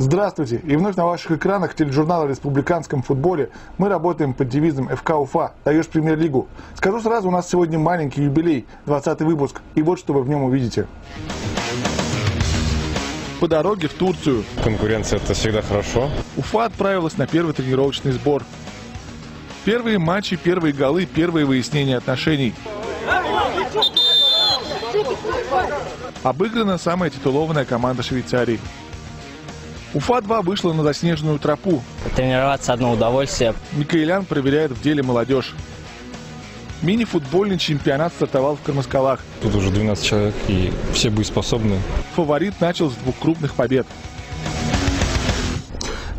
Здравствуйте! И вновь на ваших экранах тележурнал о республиканском футболе. Мы работаем под девизом ФК Уфа. Даешь премьер-лигу. Скажу сразу, у нас сегодня маленький юбилей, 20-й выпуск. И вот что вы в нем увидите. По дороге в Турцию. Конкуренция – это всегда хорошо. Уфа отправилась на первый тренировочный сбор. Первые матчи, первые голы, первые выяснения отношений. Обыграна самая титулованная команда Швейцарии. Уфа-2 вышла на заснеженную тропу. Тренироваться одно удовольствие. Микаэлян проверяет в деле молодежь. Мини-футбольный чемпионат стартовал в Кармаскалах. Тут уже 12 человек, и все боеспособны. Фаворит начал с 2 крупных побед.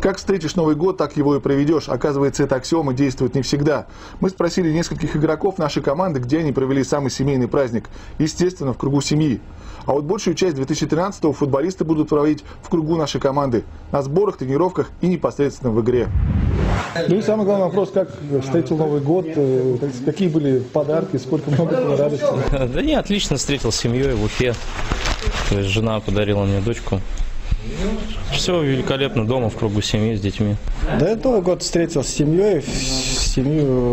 Как встретишь Новый год, так его и проведешь. Оказывается, эта аксиома действует не всегда. Мы спросили нескольких игроков нашей команды, где они провели самый семейный праздник. Естественно, в кругу семьи. А вот большую часть 2013-го футболисты будут проводить в кругу нашей команды. На сборах, тренировках и непосредственно в игре. Ну и самый главный вопрос, как встретил Новый год, какие были подарки, сколько много было радости? Да не, отлично встретил с семьей в Уфе. То есть жена подарила мне дочку. Все великолепно дома, в кругу семьи, с детьми. Да, я Новый год встретил с семьей.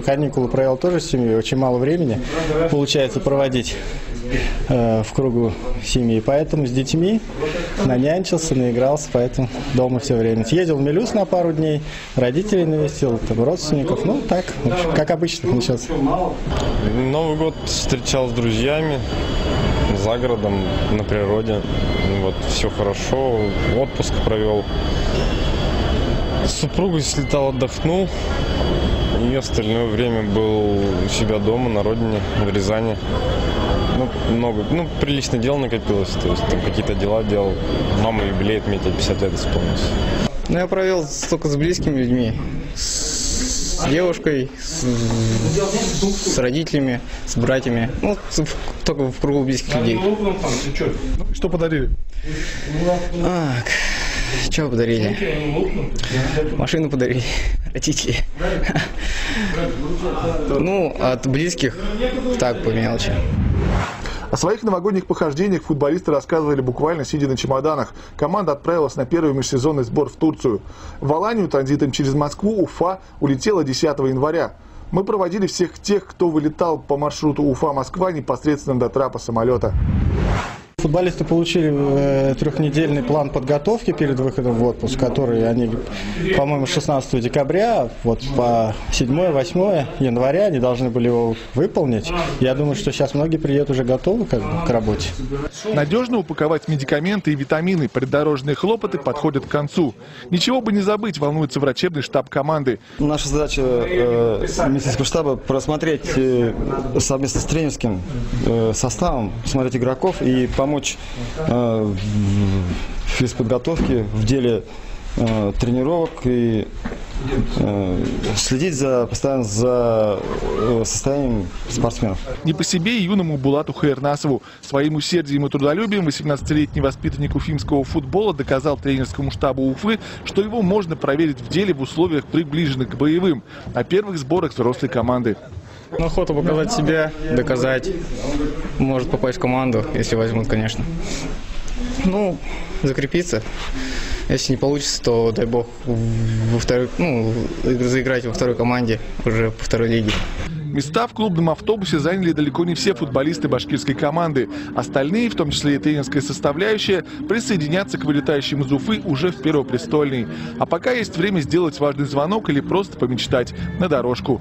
Каникулы провел тоже с семьей. Очень мало времени получается проводить в кругу семьи. Поэтому с детьми нанянчился, наигрался, поэтому дома все время. Съездил в Мелюз на пару дней, родителей навестил, там, родственников. Ну, так, как обычно начался. Новый год встречал с друзьями, за городом, на природе. Вот, все хорошо, отпуск провел. С супругой слетал, отдохнул. И остальное время был у себя дома, на родине, в Рязани. Прилично дел накопилось, то есть там какие-то дела делал. Мама юбилей отметила, 50 лет исполнилось. Я провел только с близкими людьми. С девушкой, с родителями, с братьями. Только в кругу близких людей. Что подарили? Что подарили? Машину подарили родители. От близких так, по мелочи. О своих новогодних похождениях футболисты рассказывали буквально сидя на чемоданах. Команда отправилась на первый межсезонный сбор в Турцию. В Аланию транзитом через Москву Уфа улетела 10 января. Мы проводили всех тех, кто вылетал по маршруту Уфа-Москва непосредственно до трапа самолета. Футболисты получили трехнедельный план подготовки перед выходом в отпуск, который они, по-моему, 16 декабря, вот по 7-8 января они должны были его выполнить. Я думаю, что сейчас многие приедут уже готовы к работе. Надежно упаковать медикаменты и витамины, преддорожные хлопоты подходят к концу. Ничего бы не забыть, волнуется врачебный штаб команды. Наша задача медицинского штаба просмотреть совместно с тренерским составом, смотреть игроков и помочь в физподготовке, в деле тренировок и следить постоянно за состоянием спортсменов. Не по себе и юному Булату Хайернасову. Своим усердием и трудолюбием 18-летний воспитанник уфимского футбола доказал тренерскому штабу Уфы, что его можно проверить в деле в условиях, приближенных к боевым, на первых сборах взрослой команды. Охота показать себя, доказать, может попасть в команду, если возьмут, конечно. Закрепиться. Если не получится, то, дай бог, заиграть во второй команде, уже по второй лиге. Места в клубном автобусе заняли далеко не все футболисты башкирской команды. Остальные, в том числе и тренерская составляющая, присоединятся к вылетающим из Уфы уже в Первопрестольный. А пока есть время сделать важный звонок или просто помечтать на дорожку.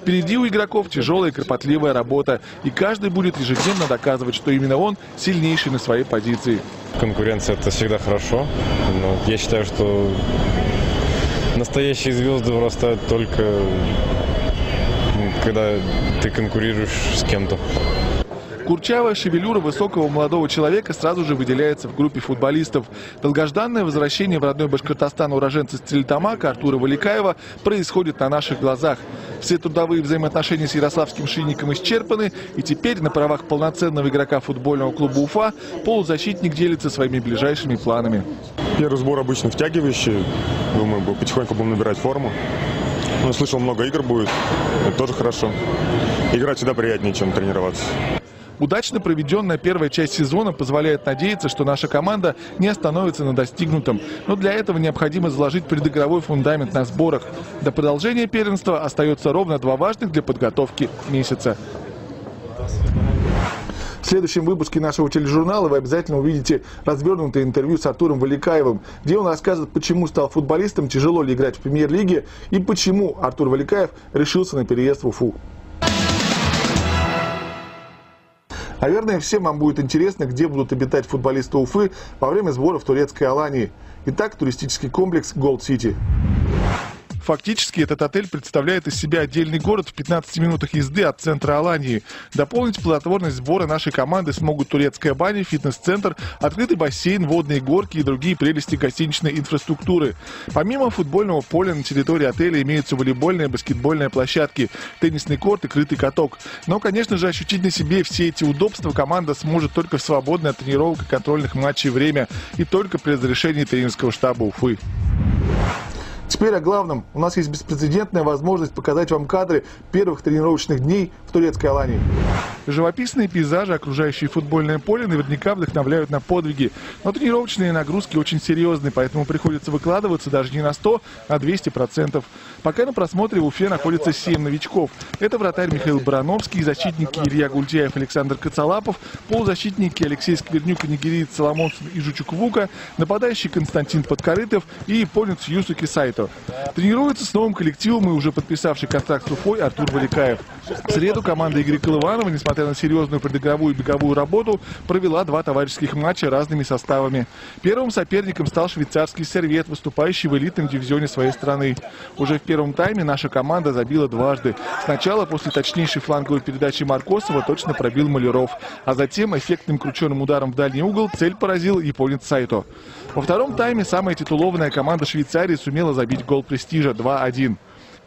Впереди у игроков тяжелая и кропотливая работа, и каждый будет ежедневно доказывать, что именно он сильнейший на своей позиции. Конкуренция – это всегда хорошо, но я считаю, что настоящие звезды вырастают только когда ты конкурируешь с кем-то. Курчавая шевелюра высокого молодого человека сразу же выделяется в группе футболистов. Долгожданное возвращение в родной Башкортостан уроженца Стерлитамака Артура Валикаева происходит на наших глазах. Все трудовые взаимоотношения с ярославским шинником исчерпаны, и теперь на правах полноценного игрока футбольного клуба «Уфа» полузащитник делится своими ближайшими планами. Первый сбор обычно втягивающий. Думаю, потихоньку будем набирать форму. Но слышал, много игр будет. Это тоже хорошо. Играть всегда приятнее, чем тренироваться. Удачно проведенная первая часть сезона позволяет надеяться, что наша команда не остановится на достигнутом. Но для этого необходимо заложить предигровой фундамент на сборах. До продолжения первенства остается ровно 2 важных для подготовки месяца. В следующем выпуске нашего тележурнала вы обязательно увидите развернутое интервью с Артуром Валикаевым, где он расскажет, почему стал футболистом, тяжело ли играть в премьер-лиге и почему Артур Валикаев решился на переезд в Уфу. Наверное, всем вам будет интересно, где будут обитать футболисты Уфы во время сбора в турецкой Алании. Итак, туристический комплекс Gold City. Фактически этот отель представляет из себя отдельный город в 15 минутах езды от центра Алании. Дополнить плодотворность сбора нашей команды смогут турецкая баня, фитнес-центр, открытый бассейн, водные горки и другие прелести гостиничной инфраструктуры. Помимо футбольного поля на территории отеля имеются волейбольные, баскетбольные площадки, теннисный корт и крытый каток. Но, конечно же, ощутить на себе все эти удобства команда сможет только в свободное от тренировок и контрольных матчей время и только при разрешении тренерского штаба Уфы. Теперь о главном. У нас есть беспрецедентная возможность показать вам кадры первых тренировочных дней в турецкой Алании. Живописные пейзажи, окружающие футбольное поле, наверняка вдохновляют на подвиги. Но тренировочные нагрузки очень серьезные, поэтому приходится выкладываться даже не на 100, а 200%. Пока на просмотре в Уфе находится 7 новичков. Это вратарь Михаил Барановский, защитники Илья Гультяев, Александр Коцалапов, полузащитники Алексей Сквернюк, нигериец Соломонсон и Жучук Вука, нападающий Константин Подкорытов и японец Юсуки Сайто. Тренируется с новым коллективом и уже подписавший контракт с Уфой Артур Валикаев. В среду команда Игоря Колыванова, несмотря на серьезную предыгровую и беговую работу, провела 2 товарищеских матча разными составами. Первым соперником стал швейцарский Сервет, выступающий в элитном дивизионе своей страны. Уже в первом тайме наша команда забила дважды. Сначала после точнейшей фланговой передачи Маркосова точно пробил Маляров, а затем эффектным крученым ударом в дальний угол цель поразил японец Сайто. Во втором тайме самая титулованная команда Швейцарии сумела забить гол престижа 2-1.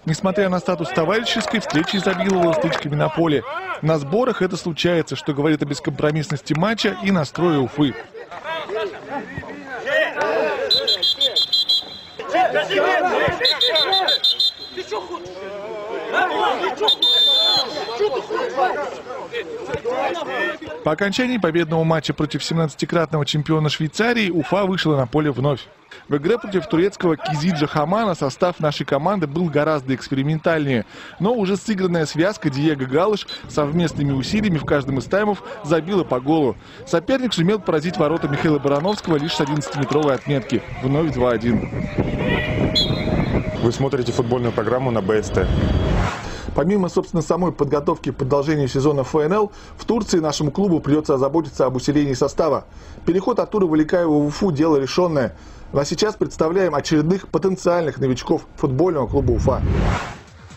Несмотря на статус товарищеской, встреча изобиловала стычками на поле. На сборах это случается, что говорит о бескомпромиссности матча и настрое Уфы. По окончании победного матча против 17-кратного чемпиона Швейцарии Уфа вышла на поле вновь. В игре против турецкого Кизиджа Хамана состав нашей команды был гораздо экспериментальнее. Но уже сыгранная связка Диего Галыш совместными усилиями в каждом из таймов забила по голу. Соперник сумел поразить ворота Михаила Барановского лишь с 11-метровой отметки. Вновь 2-1. Вы смотрите футбольную программу на БСТ. Помимо, собственно, самой подготовки к продолжению сезона ФНЛ, в Турции нашему клубу придется озаботиться об усилении состава. Переход Артура Валикаева в Уфу – дело решенное. А сейчас представляем очередных потенциальных новичков футбольного клуба Уфа.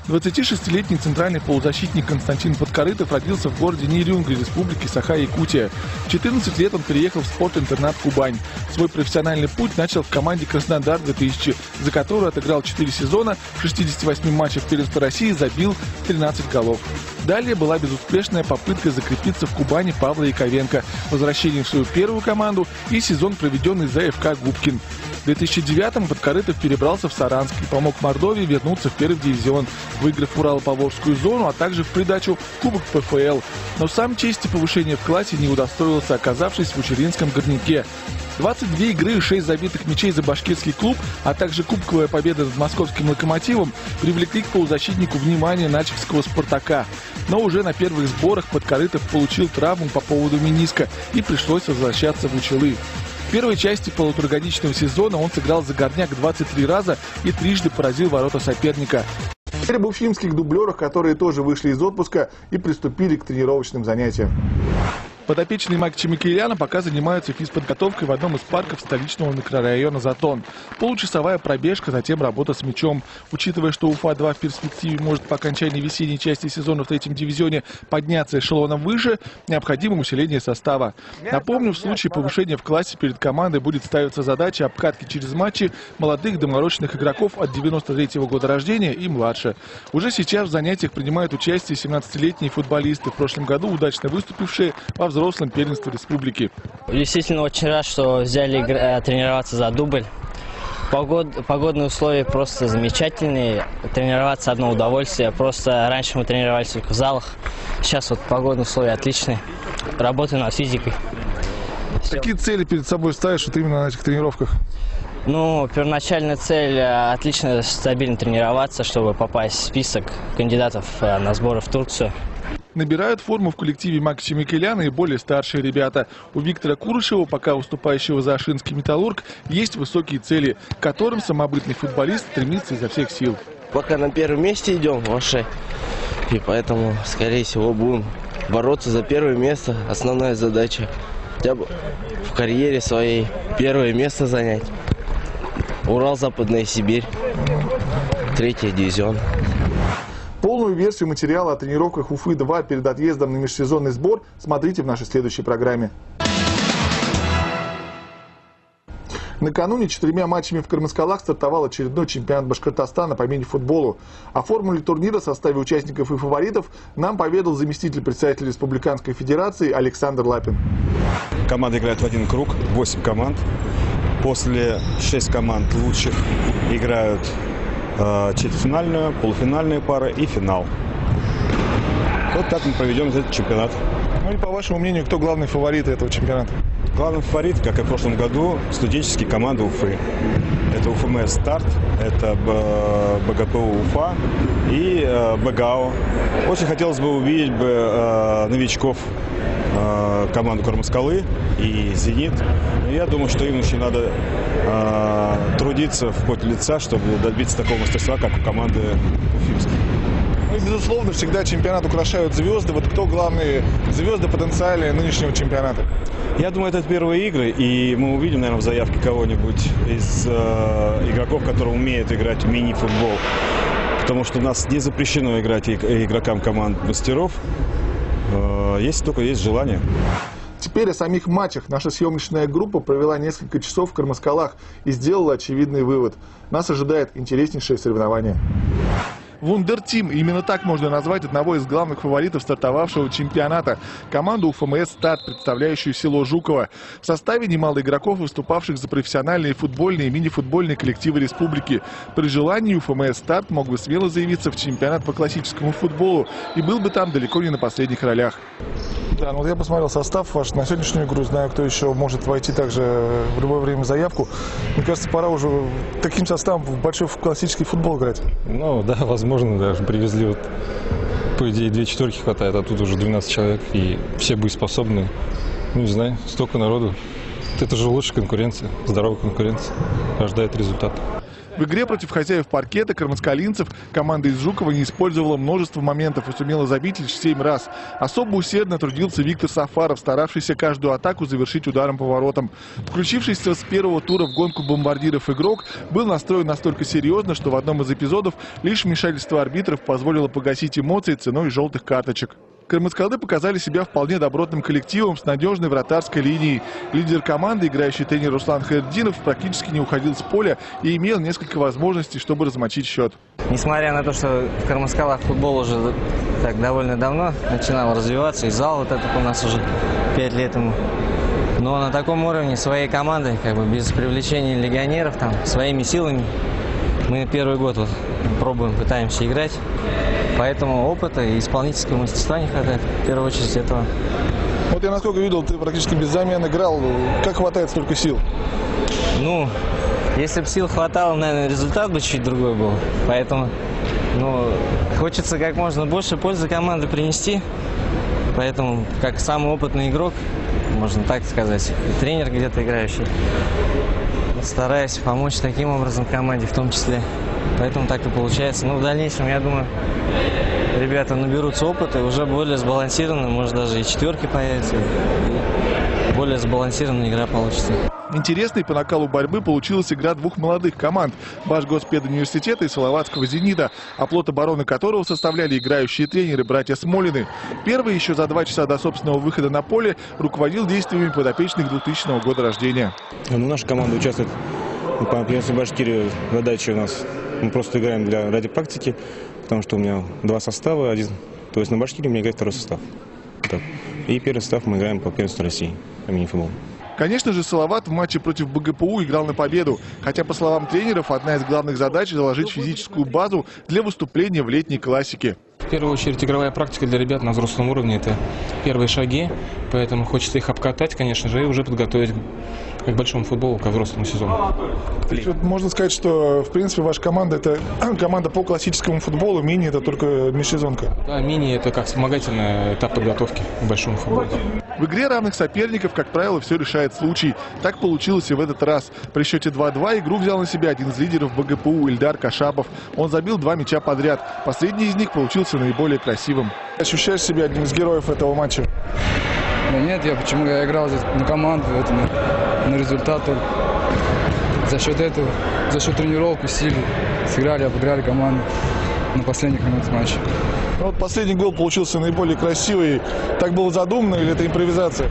26-летний центральный полузащитник Константин Подкорытов родился в городе Нерюнгри, республики Саха-Якутия. В 14 лет он переехал в спорт-интернат Кубань. Свой профессиональный путь начал в команде Краснодар-2000, за которую отыграл 4 сезона, в 68 матчах первенства России забил 13 голов. Далее была безуспешная попытка закрепиться в Кубани Павла Яковенко, возвращение в свою первую команду и сезон, проведенный за ФК Губкин. В 2009-м Подкорытов перебрался в Саранск и помог Мордовии вернуться в первый дивизион, выиграв Урало-Поволжскую зону, а также в придачу Кубок ПФЛ. Но сам чести повышения в классе не удостоился, оказавшись в Учеринском горняке. 22 игры и 6 забитых мячей за башкирский клуб, а также кубковая победа над московским «Локомотивом» привлекли к полузащитнику внимание начикского «Спартака». Но уже на первых сборах Подкорытов получил травму по поводу мениска и пришлось возвращаться в Учелы. В первой части полуторагодичного сезона он сыграл за горняк 23 раза и трижды поразил ворота соперника. Теперь об уфимских дублерах, которые тоже вышли из отпуска и приступили к тренировочным занятиям. Подопечные Макича Микеляна пока занимаются физподготовкой в одном из парков столичного микрорайона Затон. Получасовая пробежка, затем работа с мячом. Учитывая, что Уфа-2 в перспективе может по окончании весенней части сезона в третьем дивизионе подняться эшелоном выше, необходимо усиление состава. Напомню, в случае повышения в классе перед командой будет ставиться задача обкатки через матчи молодых доморощенных игроков от 93-го года рождения и младше. Уже сейчас в занятиях принимают участие 17-летние футболисты, в прошлом году удачно выступившие во взрослом первенстве республики. Действительно очень рад, что взяли тренироваться за дубль. Погодные условия просто замечательные. Тренироваться одно удовольствие. Просто раньше мы тренировались только в залах. Сейчас вот погодные условия отличные. Работаю над физикой. Какие цели перед собой ставишь вот именно на этих тренировках? Ну, первоначальная цель – отлично, стабильно тренироваться, чтобы попасть в список кандидатов на сборы в Турцию. Набирают форму в коллективе Макича Микеляна и более старшие ребята. У Виктора Курышева, пока выступающего за Ашинский Металлург, есть высокие цели, к которым самобытный футболист стремится изо всех сил. Пока на первом месте идем вообще, и поэтому, скорее всего, будем бороться за первое место. Основная задача хотя бы в карьере своей первое место занять. Урал, Западная Сибирь, 3-й дивизион. Полную версию материала о тренировках Уфы-2 перед отъездом на межсезонный сбор смотрите в нашей следующей программе. Накануне 4 матчами в Кармаскалах стартовал очередной чемпионат Башкортостана по мини-футболу. О формуле турнира, составе участников и фаворитов нам поведал заместитель председателя Республиканской Федерации Александр Лапин. Команда играет в один круг, 8 команд. После 6 команд лучших играют четвертьфинальную, полуфинальные пары и финал. Вот так мы проведем этот чемпионат. Ну и по вашему мнению, кто главный фаворит этого чемпионата? Главный фаворит, как и в прошлом году, студенческие команды Уфы. Это УФМС «Старт», это БГПУ Уфа и БГАО. Очень хотелось бы увидеть новичков команду Кармаскалы и «Зенит». Но я думаю, что им еще надо трудиться в поте лица, чтобы добиться такого мастерства, как у команды уфимской. Ну и, безусловно, всегда чемпионат украшают звезды. Вот кто главные звезды потенциальные нынешнего чемпионата? Я думаю, это первые игры, и мы увидим, наверное, в заявке кого-нибудь из игроков, которые умеют играть в мини-футбол. Потому что у нас не запрещено играть игрокам команд мастеров, если только есть желание. Теперь о самих матчах. Наша съемочная группа провела несколько часов в Кармаскалах и сделала очевидный вывод. Нас ожидает интереснейшее соревнование. Вундертим, именно так можно назвать одного из главных фаворитов стартовавшего чемпионата. Команду УФМС «Старт», представляющую село Жуково. В составе немало игроков, выступавших за профессиональные футбольные и мини-футбольные коллективы республики. При желании УФМС «Старт» мог бы смело заявиться в чемпионат по классическому футболу и был бы там далеко не на последних ролях. Да, ну вот я посмотрел состав ваш на сегодняшнюю игру, знаю, кто еще может войти также в любое время заявку. Мне кажется, пора уже таким составом в большой классический футбол играть. Ну да, возможно, даже привезли, вот, по идее, 2 четверки хватает, а тут уже 12 человек, и все боеспособные. Ну, не знаю, столько народу. Это же лучшая конкуренция, здоровая конкуренция, рождает результат. В игре против хозяев паркета кармаскалинцев команда из Жукова не использовала множество моментов и сумела забить лишь 7 раз. Особо усердно трудился Виктор Сафаров, старавшийся каждую атаку завершить ударом по воротам. Включившийся с первого тура в гонку бомбардиров игрок был настроен настолько серьезно, что в одном из эпизодов лишь вмешательство арбитров позволило погасить эмоции ценой желтых карточек. Кармаскалы показали себя вполне добротным коллективом с надежной вратарской линией. Лидер команды, играющий тренер Руслан Хайрдинов, практически не уходил с поля и имел несколько возможностей, чтобы размочить счет. Несмотря на то, что в Кармаскалах футбол уже так довольно давно начинал развиваться, и зал вот этот у нас уже 5 лет ему. Но на таком уровне своей командой, как бы без привлечения легионеров, там, своими силами, мы первый год вот пробуем, пытаемся играть. Поэтому опыта и исполнительского мастерства не хватает. В первую очередь этого. Вот я насколько видел, ты практически без замен играл. Как хватает столько сил? Ну, если бы сил хватало, наверное, результат бы чуть другой был. Поэтому, хочется как можно больше пользы команды принести. Поэтому, как самый опытный игрок, можно так сказать, и тренер где-то играющий, стараюсь помочь таким образом команде в том числе. Поэтому так и получается. Но в дальнейшем, я думаю, ребята наберутся опыта и уже более сбалансированно, может даже и четверки появятся, и более сбалансированная игра получится. Интересной по накалу борьбы получилась игра двух молодых команд – Башгоспедуниверситета и Салаватского «Зенита», оплот обороны которого составляли играющие тренеры братья Смолины. Первый еще за 2 часа до собственного выхода на поле руководил действиями подопечных 2000 года рождения. Наша команда участвует по первенству Башкирии. Задача у нас, мы просто играем ради практики, потому что у меня 2 состава, то есть на Башкирии у меня играет 2-й состав. Так. И первый состав мы играем по первенству России по мини-футболу. Конечно же, Салават в матче против БГПУ играл на победу. Хотя, по словам тренеров, одна из главных задач – заложить физическую базу для выступления в летней классике. В первую очередь, игровая практика для ребят на взрослом уровне – это первые шаги. Поэтому хочется их обкатать, конечно же, и уже подготовить к большому футболу, ко взрослому сезону. Можно сказать, что, в принципе, ваша команда – это команда по классическому футболу, мини – это только межсезонка. Да, мини – это как вспомогательный этап подготовки к большому футболу. В игре равных соперников, как правило, все решает случай. Так получилось и в этот раз. При счете 2-2 игру взял на себя один из лидеров БГПУ Ильдар Кашапов. Он забил 2 мяча подряд. Последний из них получился наиболее красивым. Ощущаешь себя одним из героев этого матча? Да нет, я играл здесь на команду, на результат. За счет этого, за счет тренировок усилий сыграли, обыграли команду на последних минутах матча. Вот последний гол получился наиболее красивый. Так было задумано или это импровизация?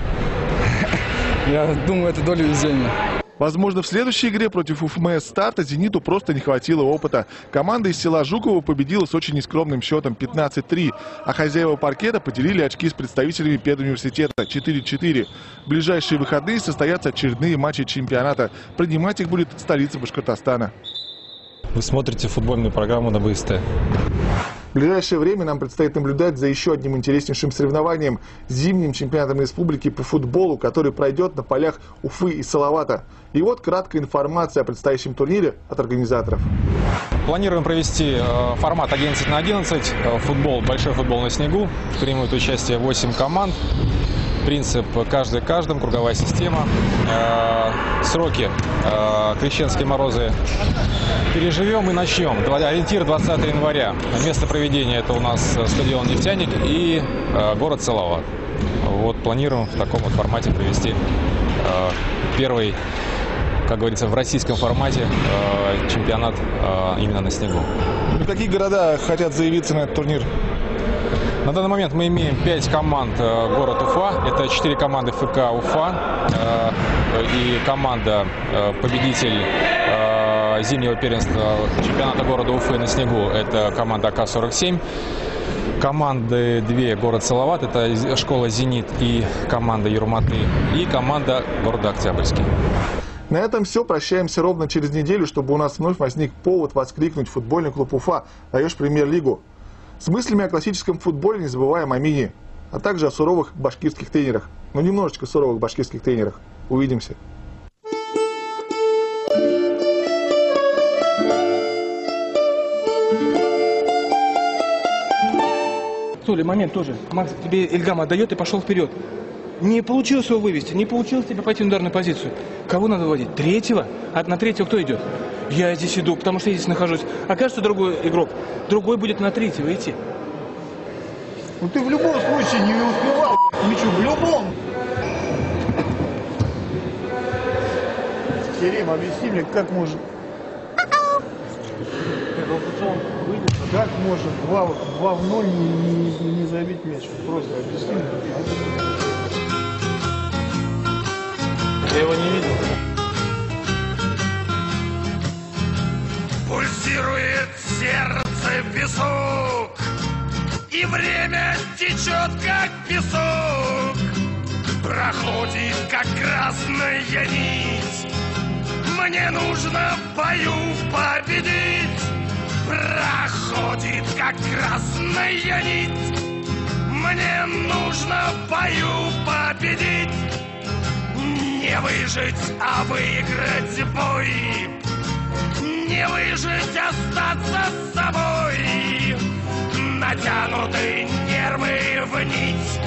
Я думаю, это доля везения. Возможно, в следующей игре против УФМС «Старта» «Зениту» просто не хватило опыта. Команда из села Жуково победила с очень нескромным счетом 15-3, а хозяева паркета поделили очки с представителями педуниверситета 4-4. В ближайшие выходные состоятся очередные матчи чемпионата. Принимать их будет столица Башкортостана. Вы смотрите футбольную программу на БСТ. В ближайшее время нам предстоит наблюдать за еще одним интереснейшим соревнованием – зимним чемпионатом республики по футболу, который пройдет на полях Уфы и Салавата. И вот краткая информация о предстоящем турнире от организаторов. Планируем провести формат 11 на 11, футбол, большой футбол на снегу. Примут участие 8 команд. Принцип каждый каждым, круговая система. Сроки крещенские морозы переживем и начнем. Ориентир 20 января. Место проведения это у нас стадион «Нефтяник» и город Салават. Вот планируем в таком вот формате провести первый, как говорится, в российском формате чемпионат именно на снегу. Какие города хотят заявиться на этот турнир? На данный момент мы имеем 5 команд город Уфа. Это 4 команды ФК Уфа и команда победитель зимнего первенства чемпионата города Уфы на снегу. Это команда АК-47. Команды 2 город Салават. Это школа «Зенит» и команда Юрматы. И команда города Октябрьский. На этом все. Прощаемся ровно через неделю, чтобы у нас вновь возник повод воскликнуть: футбольный клуб Уфа, даешь премьер-лигу. С мыслями о классическом футболе не забываем о мини, а также о суровых башкирских тренерах. Ну, немножечко суровых башкирских тренерах. Увидимся. Толя, момент тоже. Макс тебе Ильгам отдает и пошел вперед. Не получилось его вывести, не получилось тебе пойти в ударную позицию. Кого надо выводить? Третьего? А на третьего кто идет? Я здесь иду, потому что я здесь нахожусь. Окажется другой игрок, другой будет на третьего идти. Ну ты в любом случае не успевал мячу, в любом. Керим, объясни мне, как можно... Как может 2-0 не забить мяч? Просто объясни. Я его не видел. Пульсирует сердце в песок, и время течет, как песок. Проходит, как красная нить. Мне нужно в бою победить. Проходит, как красная нить. Мне нужно в бою победить. Не выжить, а выиграть бой. Не выжить, остаться с собой. Натянуты нервы в нить.